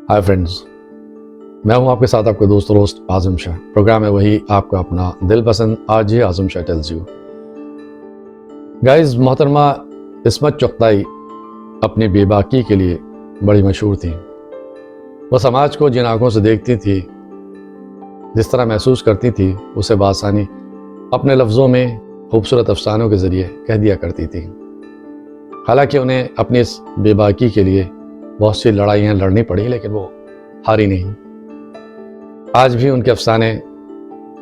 Hi friends, मैं हूं आपके साथ आपके दोस्त आज़म शाह। प्रोग्राम है वही आपका अपना दिल पसंद। आज ये आज़म शाह टेल्स यू। गाइस, मोहतरमा इस्मत चुगताई अपनी बेबाकी के लिए बड़ी मशहूर थी। वह समाज को जिन आंखों से देखती थी, जिस तरह महसूस करती थी, उसे बासानी अपने लफ्ज़ों में खूबसूरत अफसानों के ज़रिए कह दिया करती थी। हालांकि उन्हें अपनी इस बेबाकी के लिए बहुत सी लड़ाइयाँ लड़नी पड़ी, लेकिन वो हारी नहीं। आज भी उनके अफसाने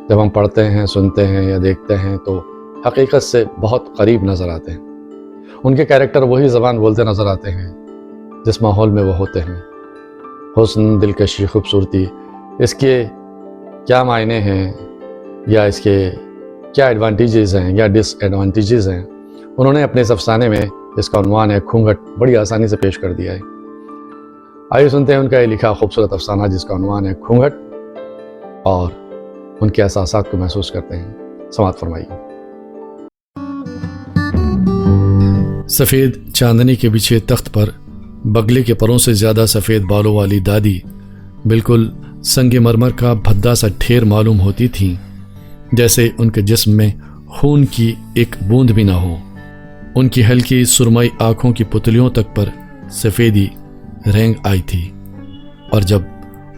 जब हम पढ़ते हैं, सुनते हैं या देखते हैं तो हकीकत से बहुत करीब नज़र आते हैं। उनके कैरेक्टर वही ज़बान बोलते नज़र आते हैं जिस माहौल में वो होते हैं। हुस्न, दिलकशी, खूबसूरती, इसके क्या मायने हैं या इसके क्या एडवांटेजेस हैं या डिसएडवांटेजेस हैं, उन्होंने अपने इस अफसाने में, जिसका उन्वान है घूंघट, बड़ी आसानी से पेश कर दिया है। आइए सुनते हैं उनका ये लिखा खूबसूरत अफसाना जिसका उन्वान है घूंघट, और उनके एहसासात को महसूस करते हैं। समाअत फरमाइए। सफ़ेद चांदनी के बिछे तख्त पर बगले के परों से ज़्यादा सफ़ेद बालों वाली दादी बिल्कुल संगे मरमर का भद्दा सा ढेर मालूम होती थीं, जैसे उनके जिस्म में खून की एक बूंद भी ना हो। उनकी हल्की सुरमई आँखों की पुतलियों तक पर सफ़ेदी रेंग आई थी, और जब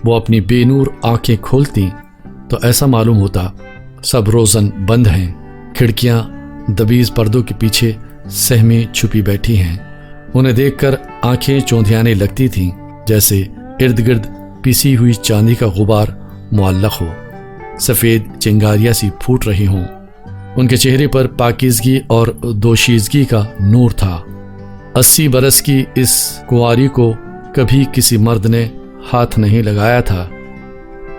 वो अपनी बेनूर आंखें खोलती तो ऐसा मालूम होता सब रोज़न बंद हैं, खिड़कियां दबीज पर्दों के पीछे सहमे छुपी बैठी हैं। उन्हें देखकर आंखें चौंधियाने लगती थीं, जैसे इर्द गिर्द पिसी हुई चांदी का गुबार मुअल्लक हो, सफ़ेद चिंगारियाँ सी फूट रही हों। उनके चेहरे पर पाकीज़गी और दोशीज़गी का नूर था। 80 बरस की इस कुंवारी को कभी किसी मर्द ने हाथ नहीं लगाया था।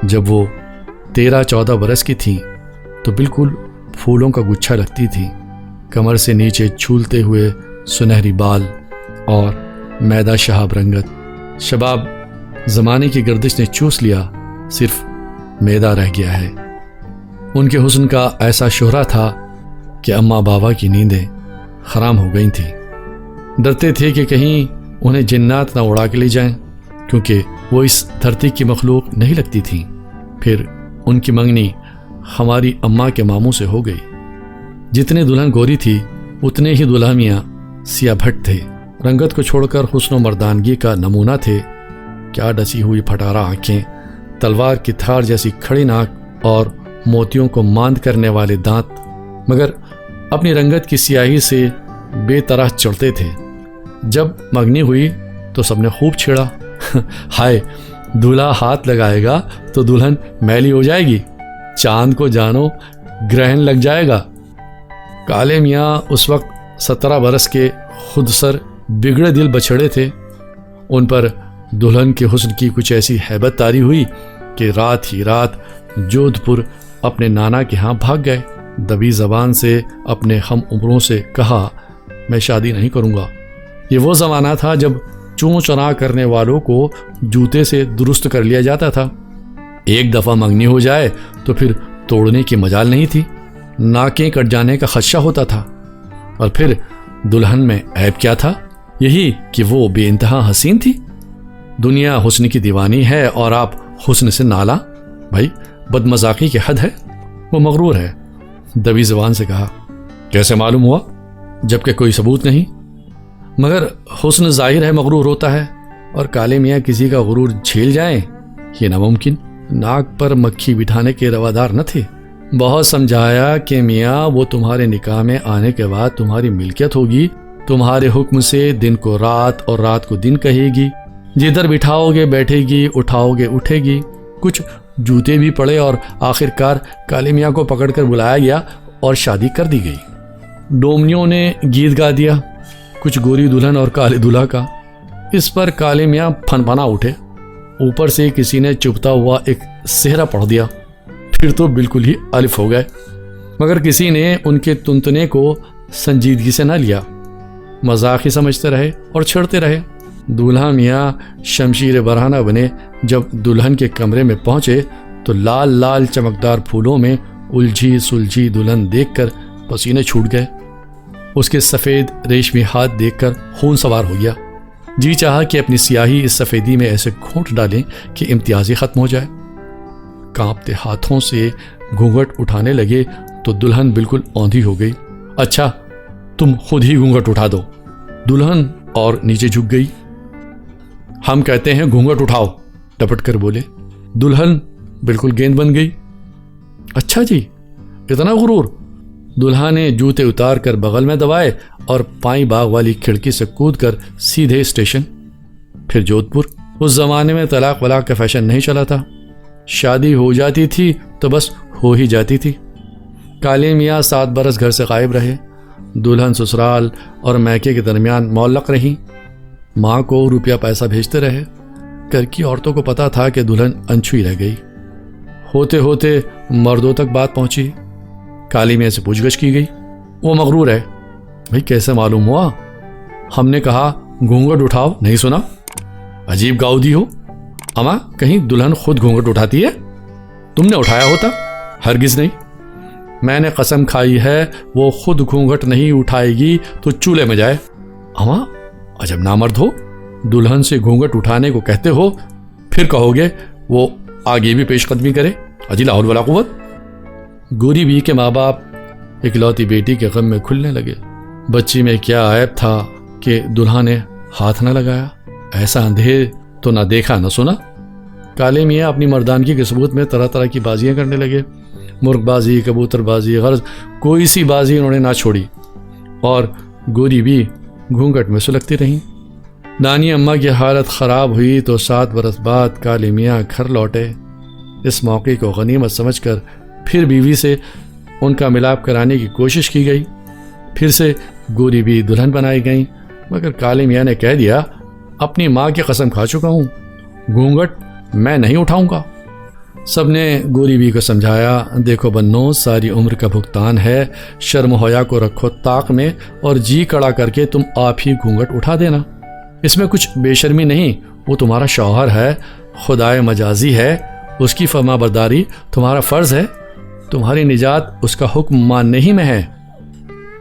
जब वो 13-14 बरस की थी तो बिल्कुल फूलों का गुच्छा लगती थी। कमर से नीचे झूलते हुए सुनहरी बाल और मैदा शहाब रंगत। शबाब ज़माने की गर्दिश ने चूस लिया, सिर्फ मैदा रह गया है। उनके हुस्न का ऐसा शोहरा था कि अम्मा बाबा की नींदें हराम हो गई थीं। डरते थे कि कहीं उन्हें जिन्नात ना उड़ा के ले जाएं, क्योंकि वो इस धरती की मखलूक नहीं लगती थीं। फिर उनकी मंगनी हमारी अम्मा के मामू से हो गई। जितने दुल्हन गोरी थी उतने ही दुल्हा मियाँ सिया भट्ट थे। रंगत को छोड़कर हुस्न और मर्दानगी का नमूना थे। क्या डसी हुई फटारा आँखें, तलवार की धार जैसी खड़ी नाक और मोतियों को मांद करने वाले दांत, मगर अपनी रंगत की स्याही से बेतरह चढ़ते थे। जब मंगनी हुई तो सबने खूब छेड़ा, हाय दूल्हा हाथ लगाएगा तो दुल्हन मैली हो जाएगी, चांद को जानो ग्रहण लग जाएगा। काले मियाँ उस वक्त 17 बरस के खुदसर बिगड़े दिल बछड़े थे। उन पर दुल्हन के हुस्न की कुछ ऐसी हैबत तारी हुई कि रात ही रात जोधपुर अपने नाना के यहाँ भाग गए। दबी जबान से अपने हम उम्रों से कहा, मैं शादी नहीं करूँगा। ये वो ज़माना था जब चूं चना करने वालों को जूते से दुरुस्त कर लिया जाता था। एक दफ़ा मंगनी हो जाए तो फिर तोड़ने की मजाल नहीं थी। नाकें कट जाने का खदशा होता था। और फिर दुल्हन में ऐब क्या था? यही कि वो बेइंतहा हसीन थी। दुनिया हुस्न की दीवानी है और आप हुस्न से नाला। भाई, बदमजाकी की हद है। वो मगरूर है। दबी ज़बान से कहा, कैसे मालूम हुआ जबकि कोई सबूत नहीं? मगर हुस्न ज़ाहिर है मगरूर होता है, और काले मियाँ किसी का गुरूर झेल जाएं, ये नामुमकिन। नाक पर मक्खी बिठाने के रवादार न थे। बहुत समझाया कि मियाँ वो तुम्हारे निकाह में आने के बाद तुम्हारी मिल्कियत होगी, तुम्हारे हुक्म से दिन को रात और रात को दिन कहेगी, जिधर बिठाओगे बैठेगी, उठाओगे उठेगी। कुछ जूते भी पड़े और आखिरकार काले मियाँ को पकड़कर बुलाया गया और शादी कर दी गई। डोमनियों ने गीत गा दिया, कुछ गोरी दुल्हन और काले दूल्हा का। इस पर काले मियाँ फनफना उठे। ऊपर से किसी ने चुभता हुआ एक सेहरा पढ़ दिया। फिर तो बिल्कुल ही अलिफ हो गए, मगर किसी ने उनके तुनतने को संजीदगी से न लिया। मजाक ही समझते रहे और छेड़ते रहे। दूल्हा मियाँ शमशीर बरहाना बने। जब दुल्हन के कमरे में पहुँचे तो लाल लाल चमकदार फूलों में उलझी सुलझी दुल्हन देखकर पसीने छूट गए। उसके सफ़ेद रेशमी हाथ देखकर खून सवार हो गया। جی چاہا کہ اپنی سیاہی اس سفیدی میں ایسے کھونٹ ڈالیں کہ امتیاز ہی ختم ہو جائے۔ کانپتے ہاتھوں سے گھونگھٹ اٹھانے لگے تو دلہن بالکل اوندھی ہو گئی۔ اچھا تم خود ہی گھونگھٹ اٹھا دو۔ دلہن اور نیچے جھک گئی۔ ہم کہتے ہیں گھونگھٹ اٹھاؤ، ٹپٹ کر بولے۔ دلہن بالکل گیند بن گئی۔ اچھا جی، اتنا غرور؟ دلہا نے جوتے اتار کر بغل میں دبائے اور پائیں باغ والی کھڑکی سے کود کر سیدھے اسٹیشن، پھر جودھ پور۔ اس زمانے میں طلاق ولاق کا فیشن نہیں چلا تھا، شادی ہو جاتی تھی تو بس ہو ہی جاتی تھی۔ کالے میاں 7 برس گھر سے غائب رہے۔ دلہن سسرال اور میکے کے درمیان معلق رہیں، ماں کو روپیہ پیسہ بھیجتے رہے۔ گھر کی عورتوں کو پتا تھا کہ دلہن انچھوئی رہ گئی۔ ہوتے ہوتے مردوں تک بات پہنچی۔ کالی میاں سے پوچھ گچھ کی گئی۔ وہ مغرور ہے۔ بھئی کیسے معلوم ہوا؟ ہم نے کہا گھونگھٹ اٹھاؤ، نہیں سنا؟ عجیب گاؤدی ہو اما، کہیں دلہن خود گھونگھٹ اٹھاتی ہے؟ تم نے اٹھایا ہوتا؟ ہرگز نہیں۔ میں نے قسم کھائی ہے وہ خود گھونگھٹ نہیں اٹھائے گی تو چولہے میں جائے۔ اما عجب نامرد ہو، دلہن سے گھونگھٹ اٹھانے کو کہتے ہو، پھر کہو گے وہ آگے بھی پیش قدمی کرے۔ اجی لا حول ولا قوت۔ گوری بی کے ماں باپ اکلوتی بیٹی کے غم میں کھلنے لگے۔ بچی میں کیا عیب تھا کہ دلہا نے ہاتھ نہ لگایا؟ ایسا اندھیر تو نہ دیکھا نہ سنا۔ کالے میاں اپنی مردانگی کے ثبوت میں طرح طرح کی بازیاں کرنے لگے۔ مرغ بازی، کبوتر بازی، غرض کوئی سی بازی انہوں نے نہ چھوڑی، اور گوری بھی گھونگھٹ میں سلگتی رہیں۔ نانی اماں کی حالت خراب ہوئی تو 7 برس بعد کالے میاں گھر لوٹے۔ اس موقع کو غنیمت سمجھ کر پھر بیوی سے ان کا ملاپ کرانے کی کوشش کی گئی۔ پھر سے گوری بھی دلہن بنائی گئیں، مگر کالے میاں نے کہہ دیا اپنی ماں کی قسم کھا چکا ہوں، گھونگھٹ میں نہیں اٹھاؤں گا۔ سب نے گوری بی کو سمجھایا، دیکھو بنو ساری عمر کا بھگتان ہے، شرم حیا کو رکھو طاق میں اور جی کڑا کر کے تم آپ ہی گھونگھٹ اٹھا دینا۔ اس میں کچھ بے شرمی نہیں، وہ تمہارا شوہر ہے، خدائے مجازی ہے، اس کی فرما برداری تمہارا فرض ہے، تمہاری نجات اس کا حکم ماننے ہی میں ہے۔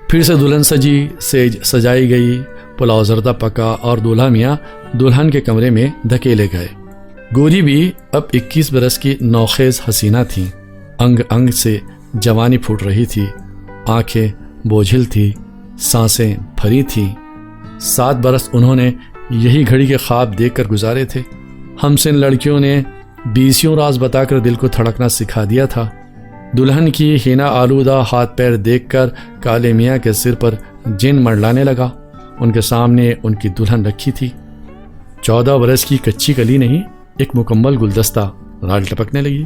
پھر سے دلہن سجی، سیج سجائی گئی، پلاؤ زردہ پکا اور دولہا میاں دلہن کے کمرے میں دھکیلے گئے۔ گوری بھی اب 21 برس کی نوخیز حسینہ تھیں، انگ انگ سے جوانی پھوٹ رہی تھی، آنکھیں بوجھل تھی، سانسیں بھری تھیں۔ 7 برس انہوں نے یہی گھڑی کے خواب دیکھ کر گزارے تھے۔ ہم سن لڑکیوں نے 20 راز بتا کر دل کو تھڑکنا سکھا دیا تھا۔ دلہن کی ہینا آلودہ ہاتھ پیر دیکھ کر کالے میاں کے سر پر جن منڈلانے لگا۔ ان کے سامنے ان کی دلہن رکھی تھی، 14 برس کی کچی کلی نہیں، ایک مکمل گلدستہ رال ٹپکنے لگی۔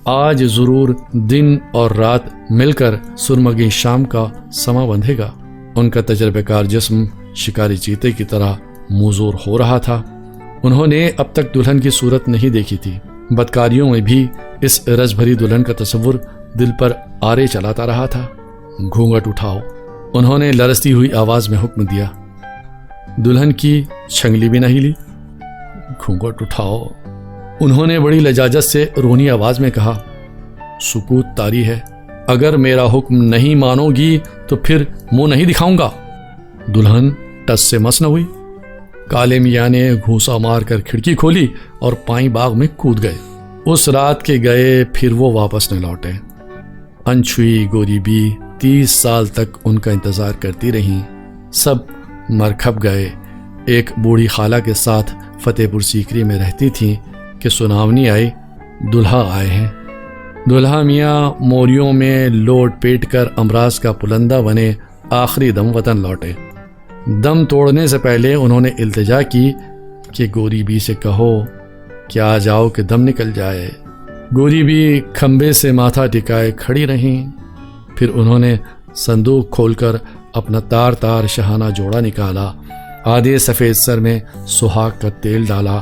آج ضرور دن اور رات مل کر سرمگی شام کا سما بندھے گا۔ ان کا تجربہ کار جسم شکاری چیتے کی طرح موزور ہو رہا تھا۔ انہوں نے اب تک دلہن کی صورت نہیں دیکھی تھی۔ بدکاریوں میں بھی اس رس بھری دلہن کا تصور دل پر آرے چلاتا رہا تھا۔ گھونگھٹ اٹھاؤ، انہوں نے لرزتی ہوئی آواز میں حکم دیا۔ دلہن کی چھنگلی بھی نہ ہلی۔ گھونگھٹ اٹھاؤ، انہوں نے بڑی لجاجت سے رونی آواز میں کہا۔ سکوت طاری ہے، اگر میرا حکم نہیں مانو گی تو پھر منہ نہیں دکھاؤں گا۔ دلہن ٹس سے مس نہ ہوئی۔ کالے میاں نے گھونسا مار کر کھڑکی کھولی اور پائیں باغ میں کود گئے۔ اس رات کے گئے پھر وہ واپس نہ لوٹے۔ انچھوئی گوری بھی 30 سال تک ان کا انتظار کرتی رہیں۔ سب مر کھپ گئے۔ ایک بوڑھی خالہ کے ساتھ فتح پور سیکری میں رہتی تھیں کہ سناونی آئی دلہا آئے ہیں۔ دلہا میاں موریوں میں لوٹ پیٹ کر امراض کا پلندہ بنے آخری دم وطن لوٹے۔ دم توڑنے سے پہلے انہوں نے التجا کی کہ گوری بی سے کہو کہ آ جاؤ کہ دم نکل جائے۔ گوری بی کھمبے سے ماتھا ٹکائے کھڑی رہیں۔ پھر انہوں نے صندوق کھول کر اپنا تار تار شہانہ جوڑا نکالا، آدھے سفید سر میں سہاگ کا تیل ڈالا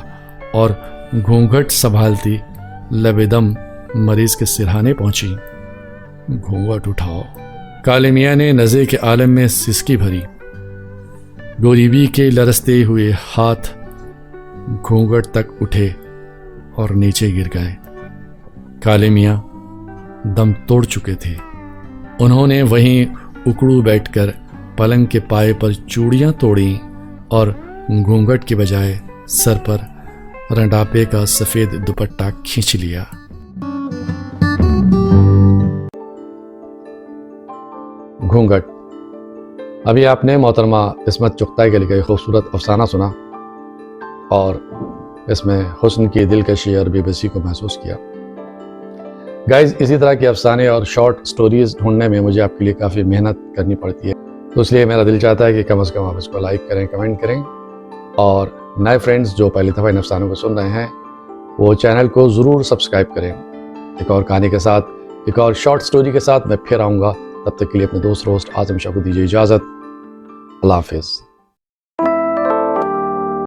اور گھونگھٹ سنبھالتی لب دم مریض کے سرہانے پہنچی۔ گھونگھٹ اٹھاؤ، کالے میاں نے نزے کے عالم میں سسکی بھری۔ گوری بی کے لرزتے ہوئے ہاتھ گھونگھٹ تک اٹھے اور نیچے گر گئے۔ کالے میاں دم توڑ چکے تھے۔ انہوں نے وہیں اکڑو بیٹھ کر پلنگ کے پائے پر چوڑیاں توڑیں اور घूंघट की बजाय सर पर रंडापे का सफ़ेद दुपट्टा खींच लिया। घूंघट। अभी आपने मोहतरमा इस्मत चुगताई के लिए खूबसूरत अफसाना सुना और इसमें हुस्न की दिलकशी और बेबसी को महसूस किया। गाइज, इसी तरह के अफसाने और शॉर्ट स्टोरीज़ ढूंढने में मुझे आपके लिए काफ़ी मेहनत करनी पड़ती है, तो इसलिए मेरा दिल चाहता है कि कम से कम आप इसको लाइक करें, कमेंट करें, और नए फ्रेंड्स जो पहली दफ़ा इन अफसानों को सुन रहे हैं वो चैनल को ज़रूर सब्सक्राइब करें। एक और कहानी के साथ, एक और शॉर्ट स्टोरी के साथ मैं फिर आऊँगा। तब तक के लिए अपने दोस्त होस्ट आज़म शाह को दीजिए इजाज़त। अल्लाह हाफ़िज़।